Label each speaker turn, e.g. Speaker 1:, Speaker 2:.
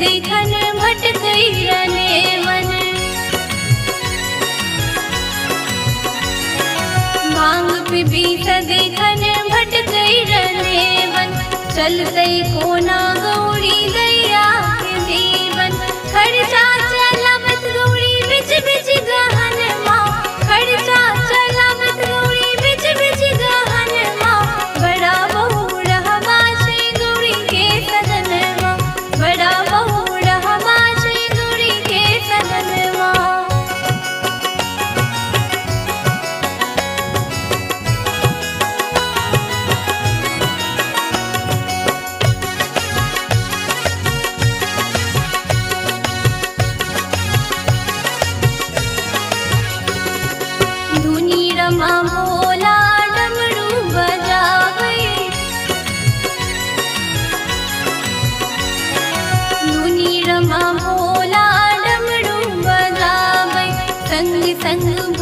Speaker 1: देखन भटकई रने मन। भांग पी देखन भटकई रने मन। चलते कोना गौरी दैया के जीवन। खर्चा चलावत गौरी बिच बिच गहन माँ। खर्चा चलावत गौरी बिच बिच गहन माँ। बड़ा बहु रहवा श्री गौरी के सदन माँ। बड़ा बहु रहवा श्री गौरी के सदन माँ। धुनी रमा भोला डमरू बजावे। धुनी रमा भोला डमरू बजावे। संग संग